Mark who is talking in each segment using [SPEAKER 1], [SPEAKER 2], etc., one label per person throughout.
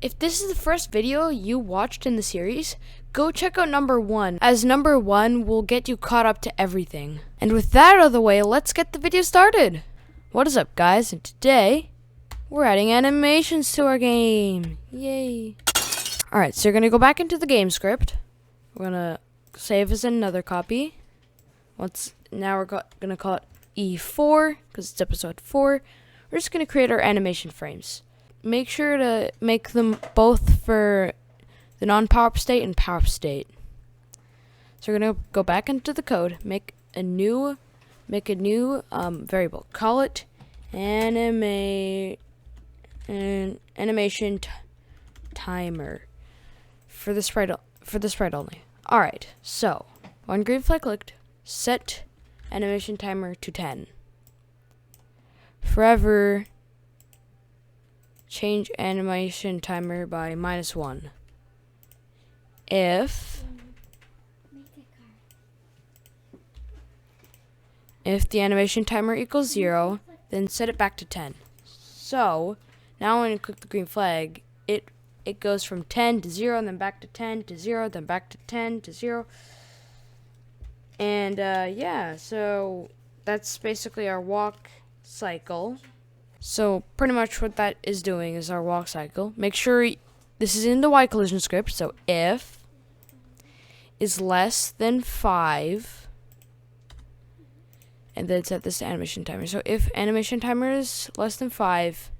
[SPEAKER 1] If this is the first video you watched in the series, go check out number 1, as number 1 will get you caught up to everything. And with that out of the way, let's get the video started. What is up, guys? And today, we're adding animations to our game. Yay. Alright, so you're going to go back into the game script. We're going to save as another copy. Now we're going to call it E4, because it's episode 4. We're just going to create our animation frames. Make sure to make them both for the non-power up state and power up state. So we're going to go back into the code, make a new variable. Call it animation timer for the sprite only. All right. So one green flag clicked. Set animation timer to 10. Forever. Change animation timer by -1. If the animation timer equals 0, then set it back to 10. So now when you click the green flag, it goes from 10 to 0, and then back to 10 to 0, then back to 10 to 0. And yeah, so that's basically our walk cycle. So pretty much what that is doing is our walk cycle. Make sure this is in the Y collision script. So if is less than 5, and then set this to animation timer. So if animation timer is less than 5,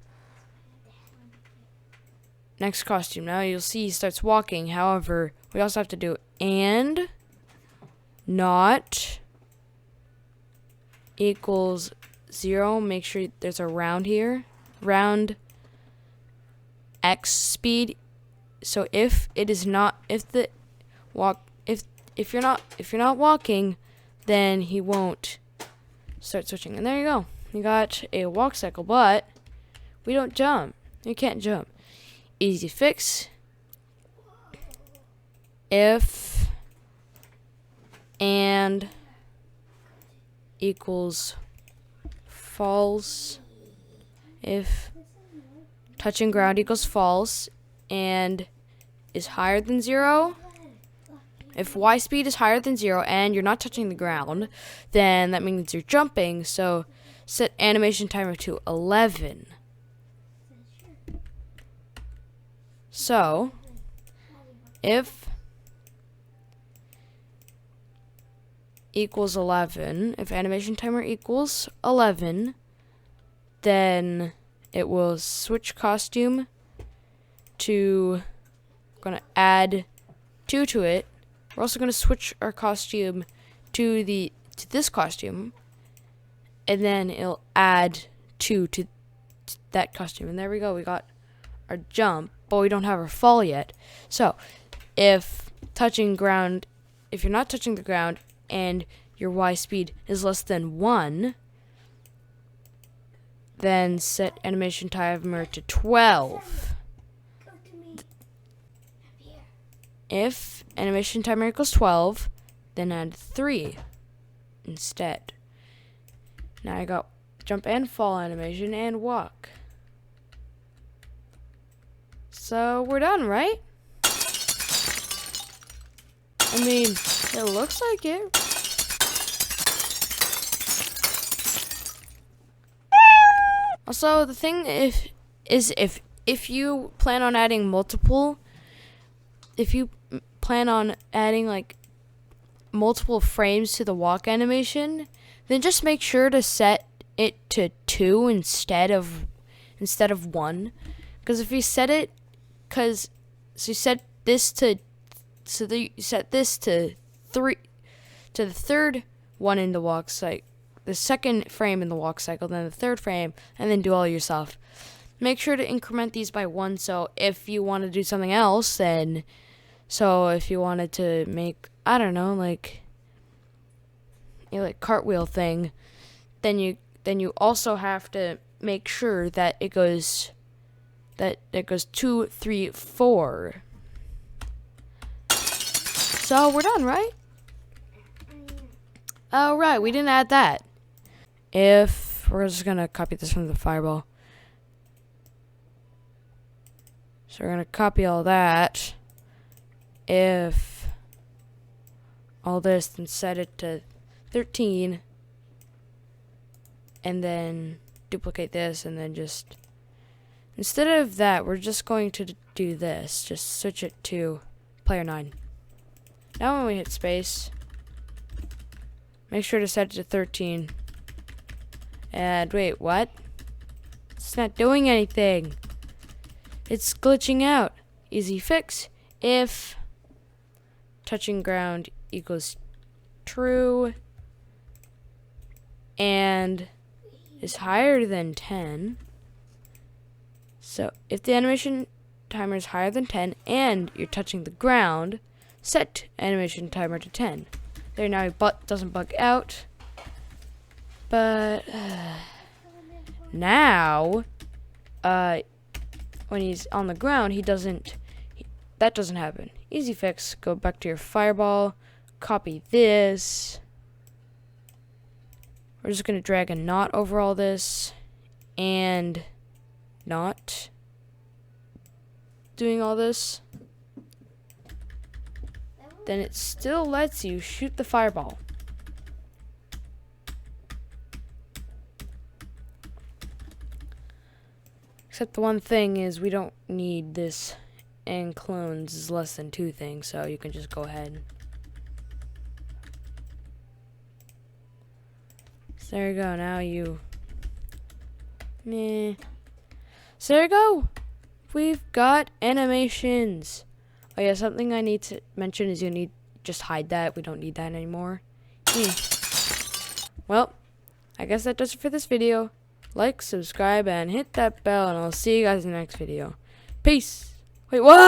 [SPEAKER 1] next costume. Now you'll see he starts walking. However, we also have to do and not equals 0. Make sure there's a round here. Round X speed. So if you're not walking, then he won't start switching. And there you go. You got a walk cycle, but we don't jump. You can't jump. Easy fix. If and equals false, if touching ground equals false and is higher than 0, if Y speed is higher than 0 and you're not touching the ground, then that means you're jumping. So set animation timer to 11. So if equals 11, if animation timer equals 11, then it will switch costume to, we're going to add 2 to it. We're also going to switch our costume to this costume, and then it'll add 2 to that costume. And there we go. We got our jump, but we don't have our fall yet. So if you're not touching the ground and your Y speed is less than 1, then set animation timer to 12. If animation timer equals 12, then add 3 instead. Now I got jump and fall animation and walk. So we're done, right? I mean, it looks like it. Also, the thing is if you plan on adding like multiple frames to the walk animation, then just make sure to set it to 2 instead of 1. Because if you set it, you set this to 3, to the third one in the walk cycle, the second frame in the walk cycle, then the third frame, and then do all yourself. Make sure to increment these by 1. So if you want to do something else, then if you wanted to make, I don't know, like cartwheel thing, then you also have to make sure that it goes 2, 3, 4. So we're done, right? Oh, right, we didn't add that. If we're just gonna copy this from the fireball. So we're going to copy all that. If all this, then set it to 13. And then duplicate this, and then just, instead of that, we're just going to do this. Just switch it to player 9. Now when we hit space, make sure to set it to 13. And wait, what? It's not doing anything. It's glitching out. Easy fix. If touching ground equals true and is higher than 10. So if the animation timer is higher than 10 and you're touching the ground, set animation timer to 10. There, now it doesn't bug out. But now, when he's on the ground, that doesn't happen. Easy fix. Go back to your fireball, copy this. We're just gonna drag a knot over all this, and not doing all this. Then it still lets you shoot the fireball. Except the one thing is we don't need this, and clones is less than 2 things, so you can just go ahead. So there you go, now you... Meh. So there you go! We've got animations! Oh yeah, something I need to mention is you need just hide that. We don't need that anymore. Well, I guess that does it for this video. Like, subscribe, and hit that bell, and I'll see you guys in the next video. Peace! Wait, what?